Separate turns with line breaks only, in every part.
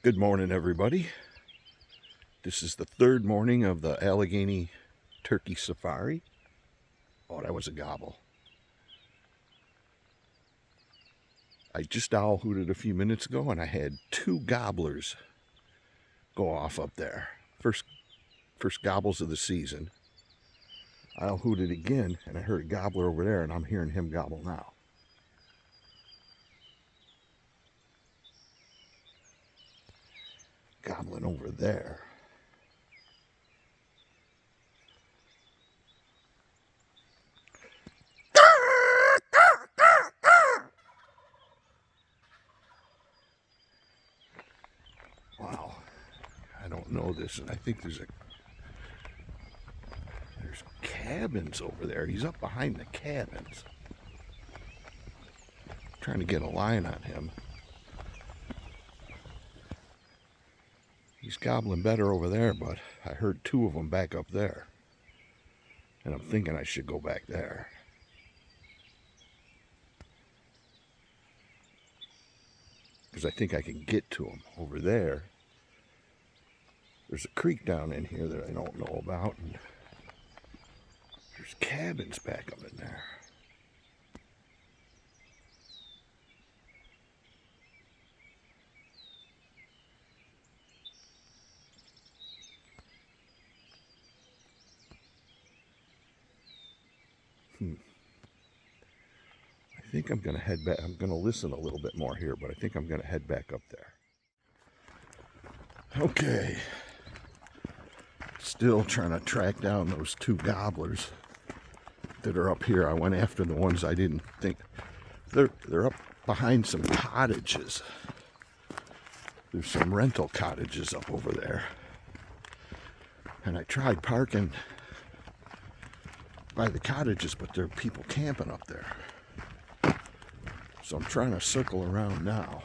Good morning, everybody. This is the third morning of the Allegany Turkey Safari. Oh, that was a gobble. I just owl hooted a few minutes ago and I had two gobblers go off up there. First gobbles of the season. I owl hooted again and I heard a gobbler over there and I'm hearing him gobble now. Gobbling over there. Wow, I don't know this, and I think there's cabins over there. He's up behind the cabins. I'm trying to get a line on him. He's gobbling better over there, but I heard two of them back up there. And I'm thinking I should go back there. Because I think I can get to him over there. There's a creek down in here that I don't know about. And there's cabins back up in there. I think I'm going to head back. I'm going to listen a little bit more here, but I think I'm going to head back up there. Okay. Still trying to track down those two gobblers that are up here. I went after the ones I didn't think. They're up behind some cottages. There's some rental cottages up over there. And I tried parking by the cottages, but there are people camping up there. So I'm trying to circle around now.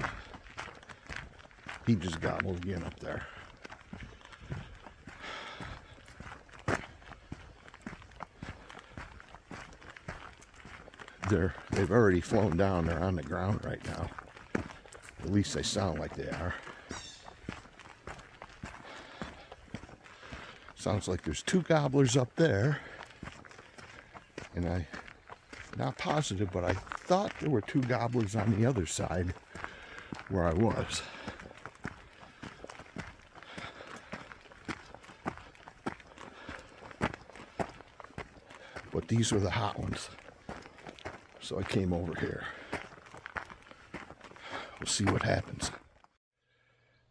He just gobbled again up there. They've already flown down. They're on the ground right now. At least they sound like they are. Sounds like there's two gobblers up there. And I'm not positive, but I thought there were two gobblers on the other side where I was. But these were the hot ones. So I came over here. We'll see what happens.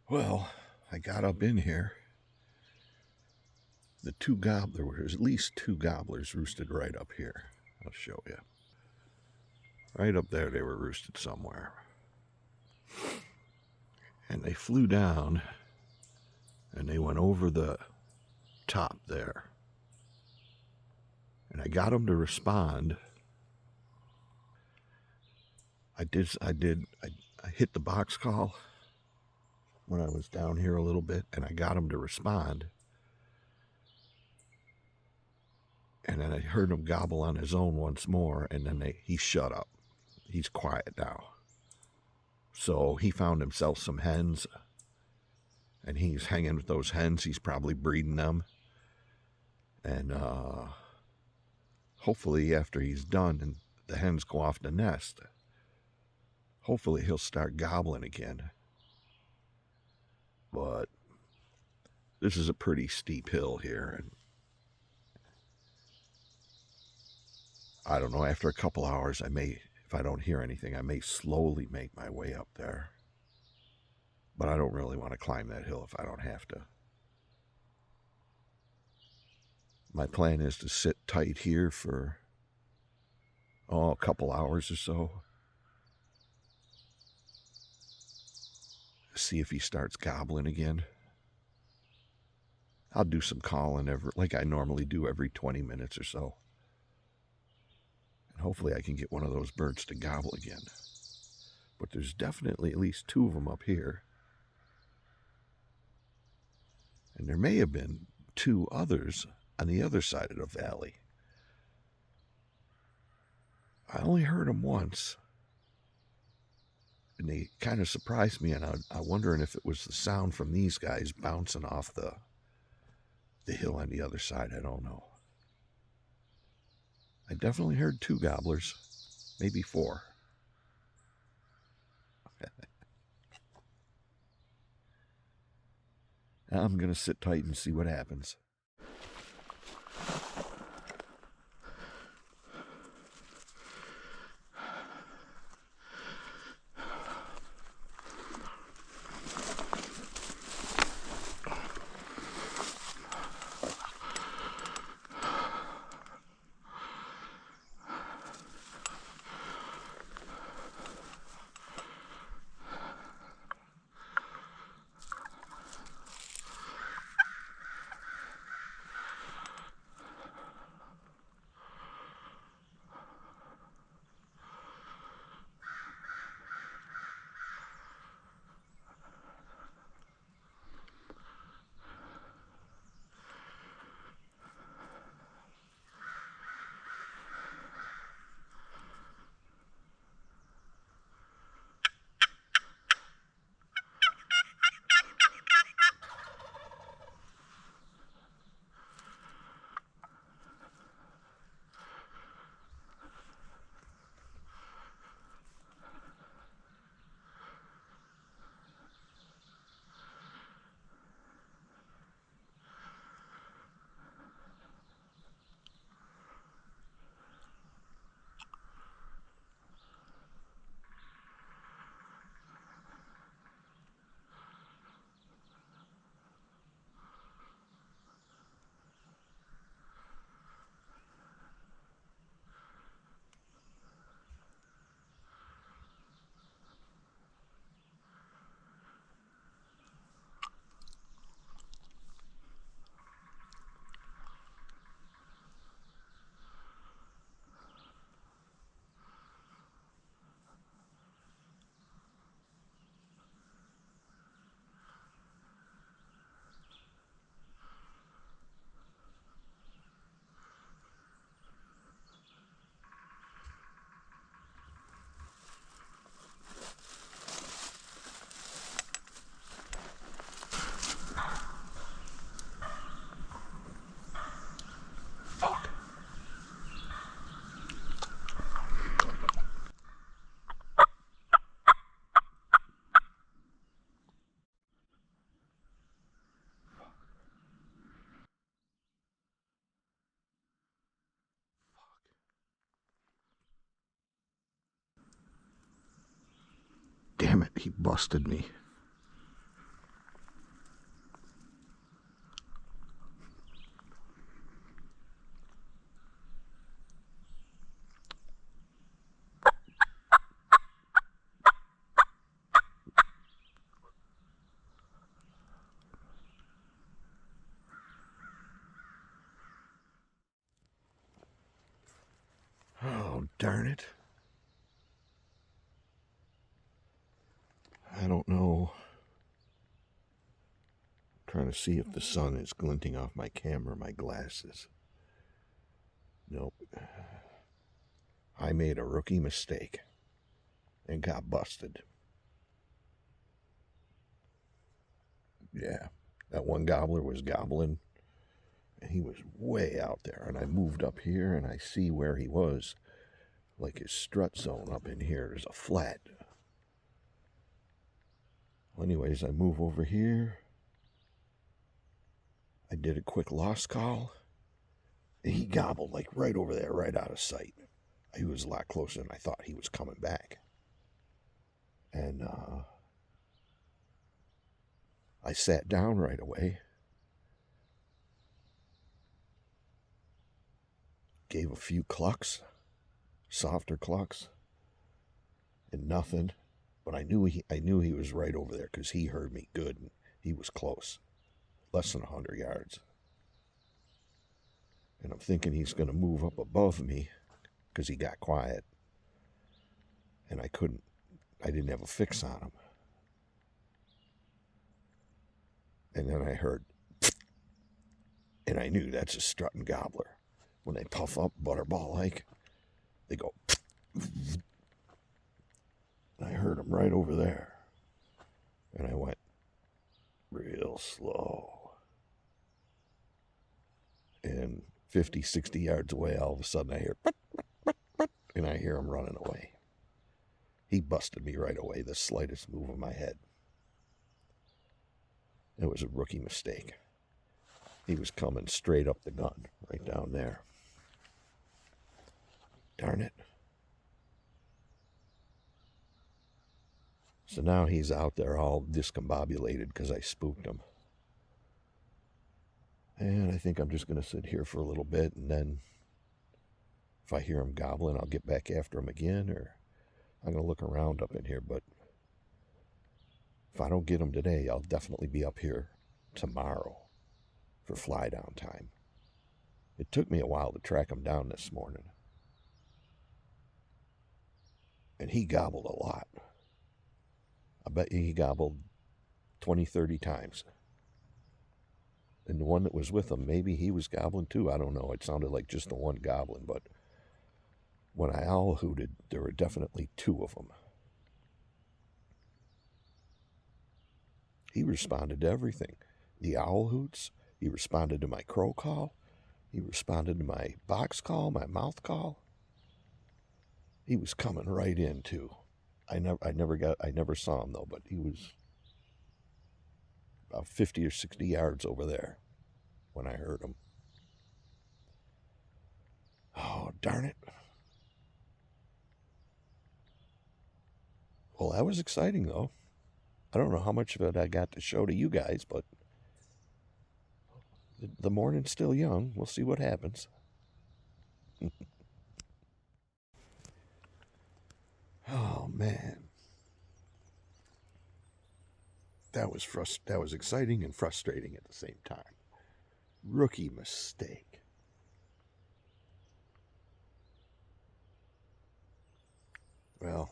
Well, I got up in here. There were at least two gobblers roosted right up here. I'll show you. Right up there they were roosted somewhere. And they flew down and they went over the top there. And I got them to respond. I hit the box call when I was down here a little bit, and I got him to respond. And then I heard him gobble on his own once more, and then he shut up. He's quiet now. So he found himself some hens, and he's hanging with those hens. He's probably breeding them. And hopefully after he's done and the hens go off the nest, hopefully he'll start gobbling again. But this is a pretty steep hill here, and I don't know, after a couple hours I may, if I don't hear anything, I may slowly make my way up there. But I don't really want to climb that hill if I don't have to. My plan is to sit tight here for a couple hours or so. See if he starts gobbling again. I'll do some calling like I normally do every 20 minutes or so. And hopefully I can get one of those birds to gobble again. But there's definitely at least two of them up here. And there may have been two others on the other side of the valley. I only heard them once. and they kind of surprised me, and I'm wondering if it was the sound from these guys bouncing off the hill on the other side. I don't know. I definitely heard 2 gobblers, maybe 4. I'm going to sit tight and see what happens. Damn it, he busted me. Oh, darn it. I don't know. I'm trying to see if the sun is glinting off my camera, my glasses. Nope. I made a rookie mistake and got busted. Yeah, that one gobbler was gobbling, and he was way out there, and I moved up here, and I see where he was, like his strut zone up in here. There's a flat. Well, anyways, I move over here. I did a quick lost call. He gobbled like right over there, right out of sight. He was a lot closer than I thought he was coming back. And I sat down right away. Gave a few clucks, softer clucks, and nothing. But I knew he was right over there because he heard me good, and he was close, less than 100 yards. And I'm thinking he's going to move up above me because he got quiet, and I didn't have a fix on him. And then I heard, and I knew that's a strutting gobbler. When they puff up butterball like, they go. I heard him right over there. And I went real slow. And 50, 60 yards away, all of a sudden I hear, and I hear him running away. He busted me right away, the slightest move of my head. It was a rookie mistake. He was coming straight up the gun, right down there. Darn it. So now he's out there all discombobulated because I spooked him. And I think I'm just going to sit here for a little bit, and then if I hear him gobbling, I'll get back after him again, or I'm going to look around up in here. But if I don't get him today, I'll definitely be up here tomorrow for fly down time. It took me a while to track him down this morning. And he gobbled a lot. I bet you he gobbled 20, 30 times. And the one that was with him, maybe he was gobbling too. I don't know. It sounded like just the one gobbling. But when I owl hooted, there were definitely two of them. He responded to everything. The owl hoots. He responded to my crow call. He responded to my box call, my mouth call. He was coming right in too. I never saw him though, but he was about 50 or 60 yards over there when I heard him. Oh, darn it. Well, that was exciting though. I don't know how much of it I got to show to you guys, but the morning's still young. We'll see what happens. Oh, man. That was exciting and frustrating at the same time. Rookie mistake. Well,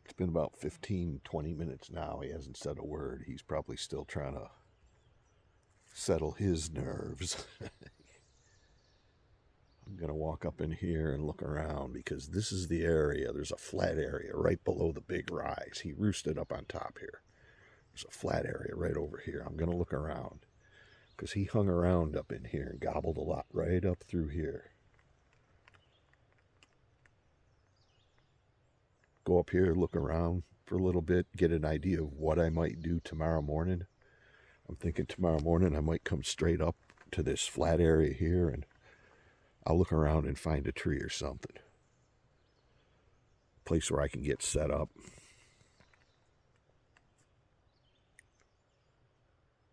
it's been about 15, 20 minutes now. He hasn't said a word. He's probably still trying to settle his nerves. I'm going to walk up in here and look around because this is the area. There's a flat area right below the big rise. He roosted up on top here. There's a flat area right over here. I'm going to look around because he hung around up in here and gobbled a lot right up through here. Go up here, look around for a little bit, get an idea of what I might do tomorrow morning. I'm thinking tomorrow morning I might come straight up to this flat area here and I'll look around and find a tree or something. A place where I can get set up.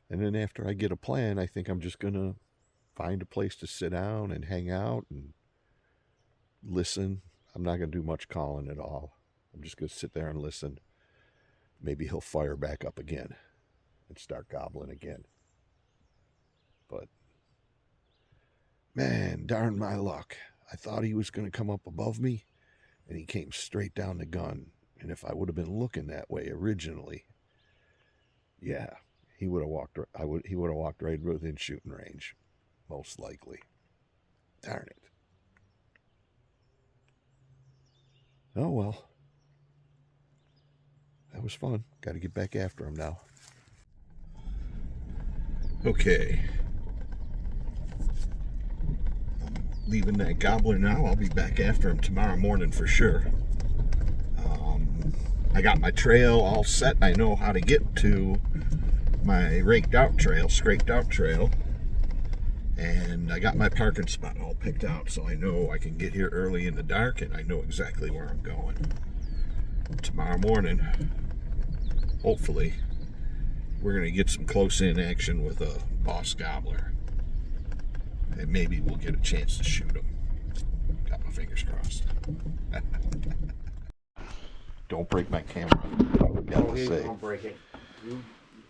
And then after I get a plan, I think I'm just going to find a place to sit down and hang out and listen. I'm not going to do much calling at all. I'm just going to sit there and listen. Maybe he'll fire back up again and start gobbling again. But man, darn my luck. I thought he was going to come up above me, and he came straight down the gun. And if I would have been looking that way originally, yeah, he would have walked. He would have walked right within shooting range, most likely. Darn it. Oh well. That was fun. Got to get back after him now. Okay. Leaving that gobbler now. I'll be back after him tomorrow morning for sure. I got my trail all set. I know how to get to my raked out trail, scraped out trail. And I got my parking spot all picked out, so I know I can get here early in the dark and I know exactly where I'm going. Tomorrow morning, hopefully, we're going to get some close-in action with a boss gobbler. And maybe we'll get a chance to shoot him. Got my fingers crossed. Don't break my camera.
Oh, he won't break it.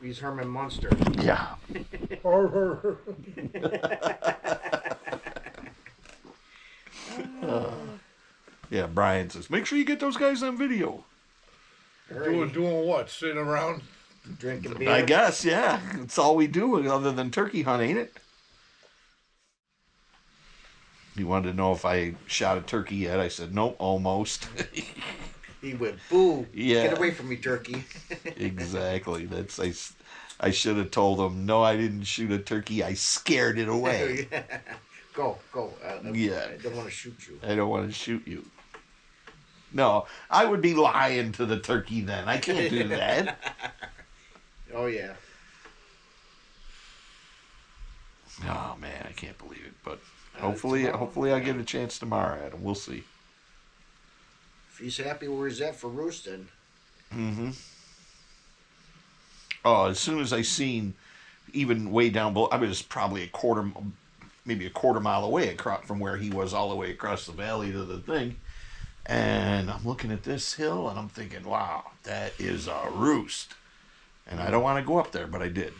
He's Herman Munster.
Yeah. Yeah, Brian says, make sure you get those guys on video.
Doing what? Sitting around?
Drinking beer?
I guess, yeah. It's all we do other than turkey hunt, ain't it? He wanted to know if I shot a turkey yet. I said, nope, almost.
He went, boo,
Yeah.
get away from me, turkey.
Exactly. I should have told him, no, I didn't shoot a turkey. I scared it away.
Go.
Yeah.
I don't want to shoot you.
I don't want to shoot you. No, I would be lying to the turkey then. I can't do that.
Oh, yeah.
Oh, man, I can't believe it. But
tomorrow?
hopefully I get a chance tomorrow at him. We'll see.
If he's happy where he's at for roosting.
Mm-hmm. Oh, as soon as I seen, even way down below, I was probably maybe a quarter mile away from where he was, all the way across the valley to the thing. And I'm looking at this hill, and I'm thinking, wow, that is a roost. And I don't want to go up there, but I did.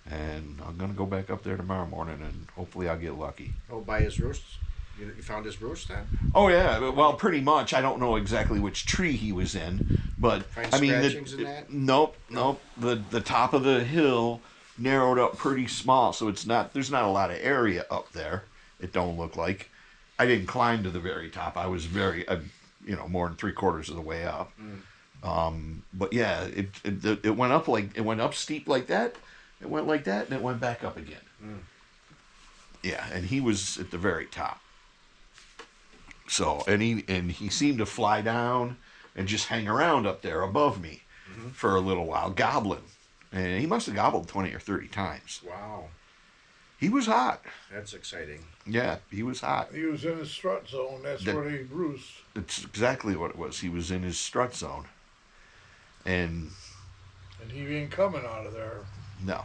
And I'm going to go back up there tomorrow morning, and hopefully I'll get lucky.
Oh, by his roost? You found his roost then?
Oh, yeah. Well, pretty much. I don't know exactly which tree he was in, but
Find
I mean,
scratchings in that?
Nope. The top of the hill narrowed up pretty small, so there's not a lot of area up there. It don't look like. I didn't climb to the very top. I was more than 3/4 of the way up. But yeah, it went up it went up steep like that. It went like that, and it went back up again. Yeah, and he was at the very top. So, and he seemed to fly down and just hang around up there above me for a little while, gobbling. And he must have gobbled 20 or 30 times.
Wow.
He was hot.
That's exciting.
Yeah, he was hot.
He was in his strut zone. That's where they roost.
That's exactly what it was. He was in his strut zone. And
he ain't coming out of there.
No.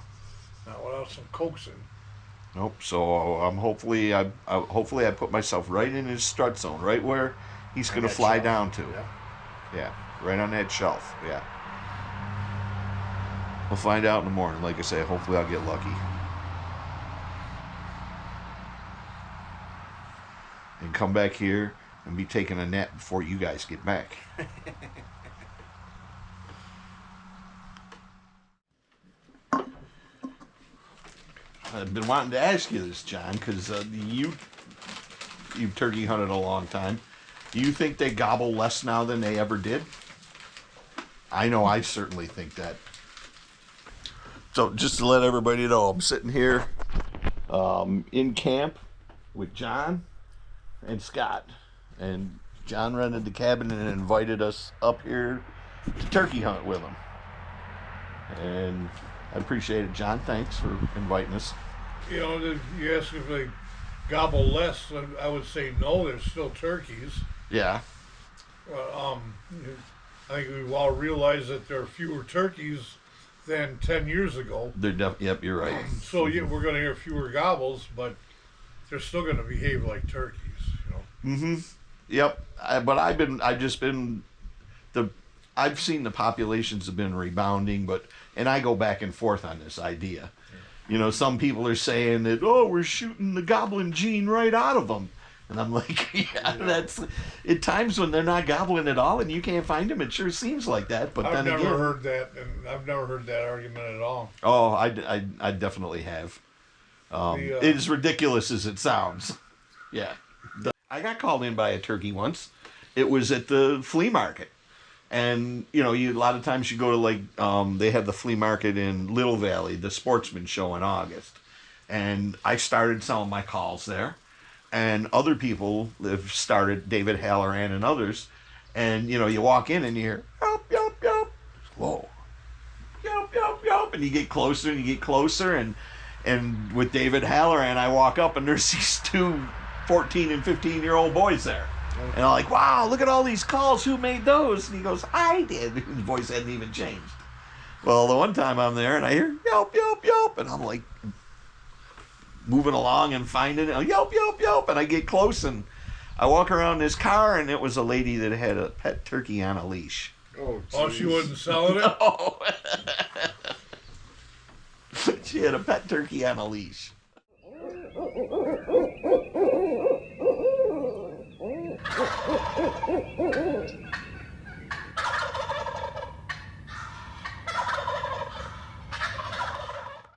Not without some coaxing.
Nope. So hopefully I put myself right in his strut zone, right where he's going to fly down to. Yeah, right on that shelf. Yeah. We'll find out in the morning. Like I say, hopefully I'll get lucky. And come back here and be taking a nap before you guys get back. I've been wanting to ask you this, John, because you've turkey hunted a long time. Do you think they gobble less now than they ever did? I know I certainly think that. So just to let everybody know, I'm sitting here in camp with John and Scott. And John rented the cabin and invited us up here to turkey hunt with him. And I appreciate it, John. Thanks for inviting us.
You know, you ask if they gobble less, I would say no, there's still turkeys.
Yeah.
I think we've all realized that there are fewer turkeys than 10 years ago.
Yep, you're right.
So yeah, we're going to hear fewer gobbles, but they're still going to behave like turkeys, you know.
Mm-hmm. Yep. I've seen the populations have been rebounding, and I go back and forth on this idea. You know, some people are saying that, we're shooting the goblin gene right out of them. And I'm like, that's at times when they're not gobbling at all and you can't find them, it sure seems like that. But
I've
then
never heard that, and I've never heard that argument at all.
Oh, I definitely have. It's as ridiculous as it sounds. Yeah. I got called in by a turkey once. It was at the flea market. And, you know, a lot of times you go to they have the flea market in Little Valley, the Sportsman Show in August. And I started selling my calls there. And other people have started, David Halloran and others. And, you know, you walk in and you hear, yelp, yelp, yelp. Whoa. Yelp, yelp, yelp. And you get closer and you get closer. And with David Halloran, I walk up and there's these two 14 and 15-year-old boys there. And I'm like, wow, look at all these calls. Who made those? And he goes, I did. His voice hadn't even changed. Well, the one time I'm there and I hear yelp, yelp, yelp. And I'm like moving along and finding it. Yelp, yelp, yelp. And I get close and I walk around this car and it was a lady that had a pet turkey on a leash.
Oh, she wasn't selling it?
No. She had a pet turkey on a leash.